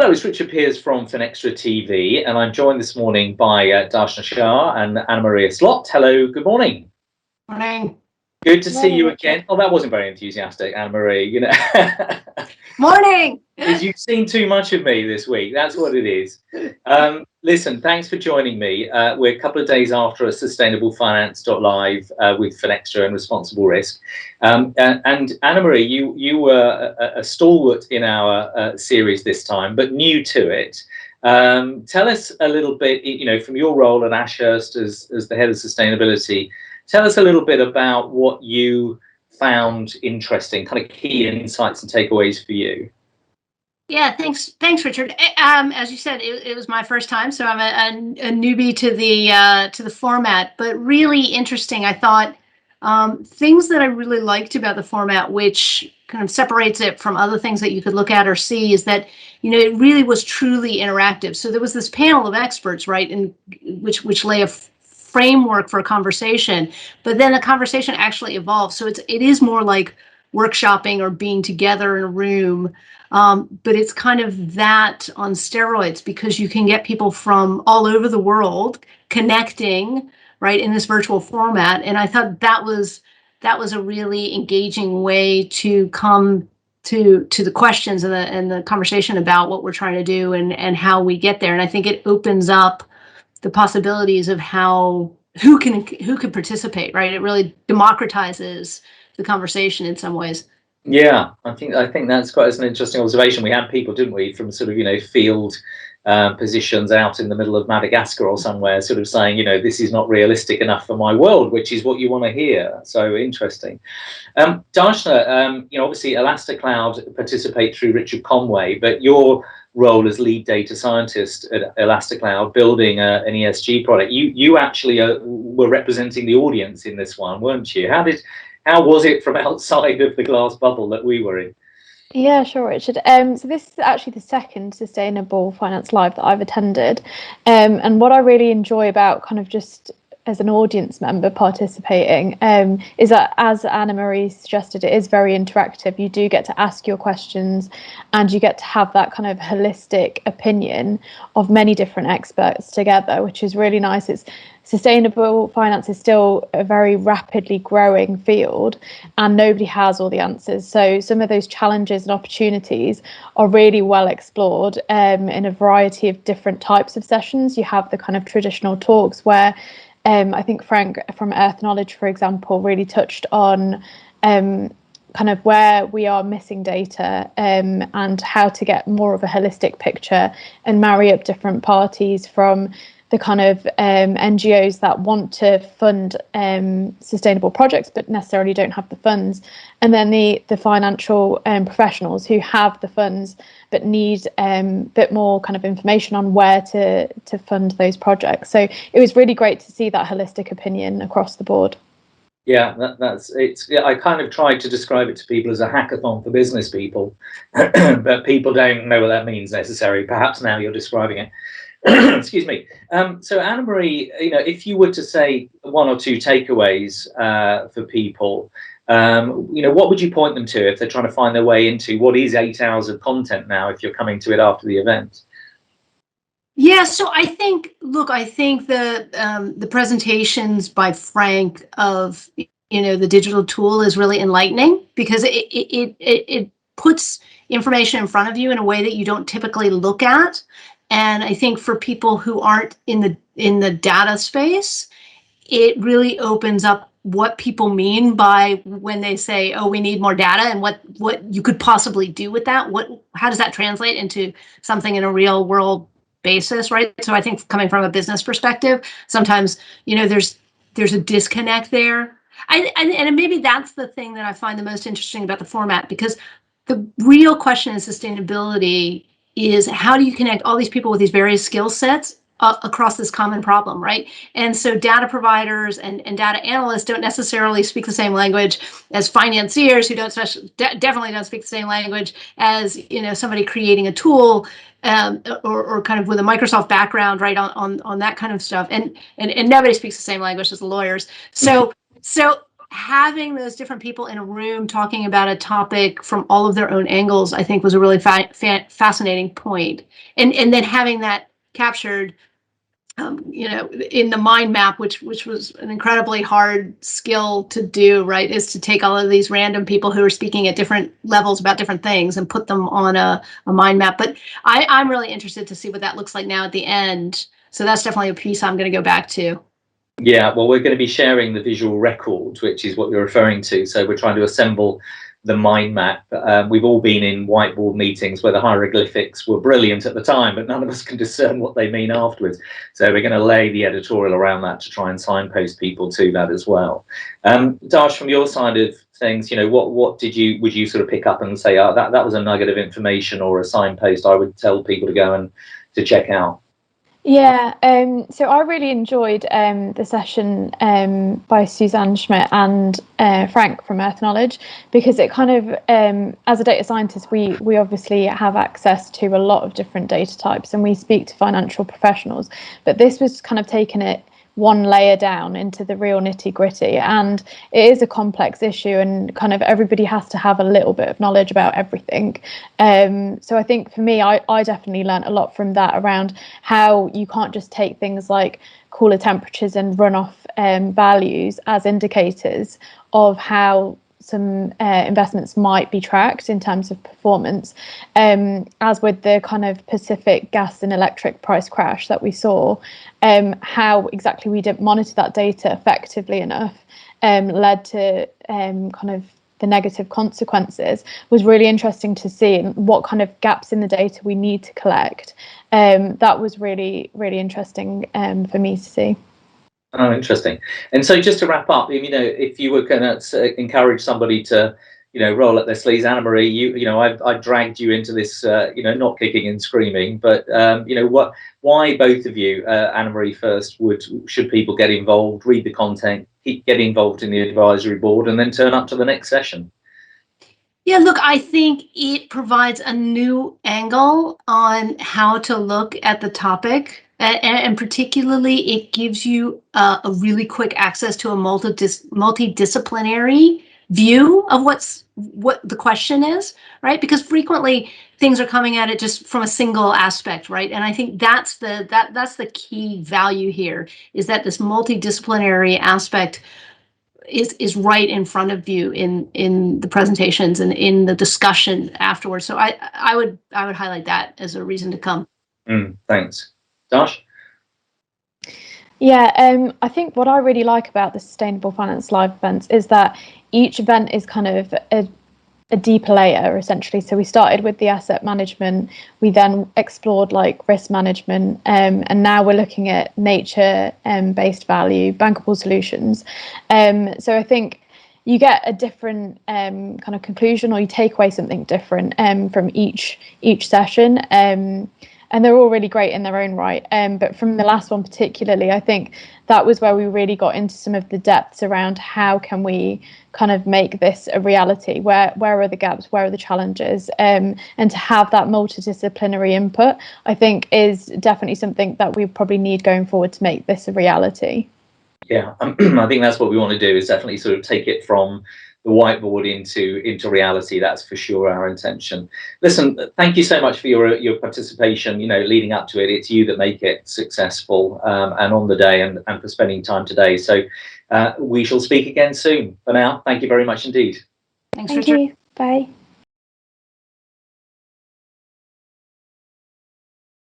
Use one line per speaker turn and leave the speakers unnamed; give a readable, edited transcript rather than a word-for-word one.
Hello, it's Richard Pears from FinextraTV, and I'm joined this morning by Darshna Shah and Anna-Maria Slot. Hello, good morning.
Morning.
Good to see you again. Oh, that wasn't very enthusiastic, Anna-Maria, you know.
Morning.
You've seen too much of me this week, that's what it is. Listen, thanks for joining me. We're a couple of days after a sustainablefinance.live with Finextra and responsible risk. And Anna-Maria, you were a stalwart in our series this time, but new to it. Tell us a little bit, you know, from your role at Ashurst as the head of sustainability, tell us a little bit about what you found interesting, kind of key insights and takeaways for you.
Yeah, thanks, Richard. As you said, it was my first time, so I'm a newbie to the format, but really interesting. I thought things that I really liked about the format, which kind of separates it from other things that you could look at or see, is that, you know, it really was truly interactive. So there was this panel of experts, right, and which lay a framework for a conversation, but then the conversation actually evolved. So it is more like workshopping or being together in a room. But it's kind of that on steroids, because you can get people from all over the world connecting, right, in this virtual format. And I thought that was a really engaging way to come to the questions and the conversation about what we're trying to do and how we get there. And I think it opens up the possibilities of who can participate, right? It really democratizes the conversation in some ways.
Yeah, I think that's quite an interesting observation. We had people, didn't we, from sort of, you know, field positions out in the middle of Madagascar or somewhere, sort of saying, you know, this is not realistic enough for my world, which is what you want to hear. So interesting. Darshna, you know, obviously Elastacloud participate through Richard Conway, but your role as lead data scientist at Elastacloud, building an ESG product, you actually were representing the audience in this one, weren't you? How was it from outside of the glass bubble that we were in?
Yeah, sure, Richard. So this is actually the second Sustainable Finance Live that I've attended. And what I really enjoy about kind of just as an audience member participating is that, as Anna-Maria suggested, it is very interactive. You do get to ask your questions and you get to have that kind of holistic opinion of many different experts together, which is really nice. Sustainable finance is still a very rapidly growing field and nobody has all the answers. So some of those challenges and opportunities are really well explored in a variety of different types of sessions. You have the kind of traditional talks where I think Frank from Earth Knowledge, for example, really touched on kind of where we are missing data and how to get more of a holistic picture and marry up different parties, from the kind of NGOs that want to fund sustainable projects but necessarily don't have the funds, and then the financial professionals who have the funds but need a bit more kind of information on where to fund those projects. So it was really great to see that holistic opinion across the board.
Yeah, yeah, I kind of tried to describe it to people as a hackathon for business people, but people don't know what that means necessarily. Perhaps now you're describing it. Excuse me. So Anna-Maria, you know, if you were to say one or two takeaways for people, you know, what would you point them to if they're trying to find their way into what is 8 hours of content now, if you're coming to it after the event?
Yeah, so I think the presentations by Frank of, you know, the digital tool is really enlightening, because it puts information in front of you in a way that you don't typically look at. And I think for people who aren't in the data space, it really opens up what people mean by when they say, oh, we need more data, and what you could possibly do with that. How does that translate into something in a real world basis, right? So I think coming from a business perspective, sometimes, you know, there's a disconnect there. And maybe that's the thing that I find the most interesting about the format, because the real question in sustainability is, how do you connect all these people with these various skill sets across this common problem, right? And so data providers and data analysts don't necessarily speak the same language as financiers, who definitely don't speak the same language as, you know, somebody creating a tool or kind of with a Microsoft background, right, on that kind of stuff. And nobody speaks the same language as the lawyers. So having those different people in a room talking about a topic from all of their own angles, I think was a really fascinating point. And then having that captured, in the mind map, which was an incredibly hard skill to do, right, is to take all of these random people who are speaking at different levels about different things and put them on a mind map. But I'm really interested to see what that looks like now at the end. So that's definitely a piece I'm going to go back to.
Yeah, well, we're going to be sharing the visual record, which is what you're referring to. So we're trying to assemble the mind map. We've all been in whiteboard meetings where the hieroglyphics were brilliant at the time, but none of us can discern what they mean afterwards. So we're going to lay the editorial around that to try and signpost people to that as well. Darsh, from your side of things, what would you sort of pick up and say, oh, that was a nugget of information or a signpost I would tell people to go and to check out?
Yeah, so I really enjoyed the session by Suzanne Schmidt and Frank from Earth Knowledge, because it kind of, as a data scientist, we obviously have access to a lot of different data types and we speak to financial professionals, but this was kind of taking it one layer down into the real nitty gritty, and it is a complex issue and kind of everybody has to have a little bit of knowledge about everything. So I think for me, I definitely learned a lot from that around how you can't just take things like cooler temperatures and runoff values as indicators of how some investments might be tracked in terms of performance, as with the kind of Pacific gas and electric price crash that we saw, how exactly we didn't monitor that data effectively enough led to kind of the negative consequences was really interesting to see, and what kind of gaps in the data we need to collect. That was really, really interesting for me to see.
Oh, interesting. And so just to wrap up, if you were going to encourage somebody to, roll up their sleeves, Anna Marie, I dragged you into this, not kicking and screaming, but, why both of you, Anna Marie first, should people get involved, read the content, get involved in the advisory board, and then turn up to the next session?
Yeah, look, I think it provides a new angle on how to look at the topic. And particularly, it gives you a really quick access to a multidisciplinary view of what the question is, right? Because frequently things are coming at it just from a single aspect, right? And I think that's the key value here, is that this multidisciplinary aspect is right in front of you in the presentations and in the discussion afterwards. So I would highlight that as a reason to come.
Thanks. Darsh?
Yeah, I think what I really like about the Sustainable Finance Live events is that each event is kind of a deeper layer, essentially. So we started with the asset management, we then explored like risk management, and now we're looking at nature based value, bankable solutions. So I think you get a different kind of conclusion, or you take away something different from each session. And they're all really great in their own right. But from the last one particularly, I think that was where we really got into some of the depths around how can we kind of make this a reality, where are the gaps, where are the challenges, and to have that multidisciplinary input, I think is definitely something that we probably need going forward to make this a reality. Yeah,
I think that's what we want to do, is definitely sort of take it from the whiteboard into reality. That's for sure our intention. Listen, thank you so much for your participation, leading up to it. It's you that make it successful, and on the day, and for spending time today. So we shall speak again soon. For now, thank you very much indeed.
Thanks,
Thank
Richard.
you. Bye.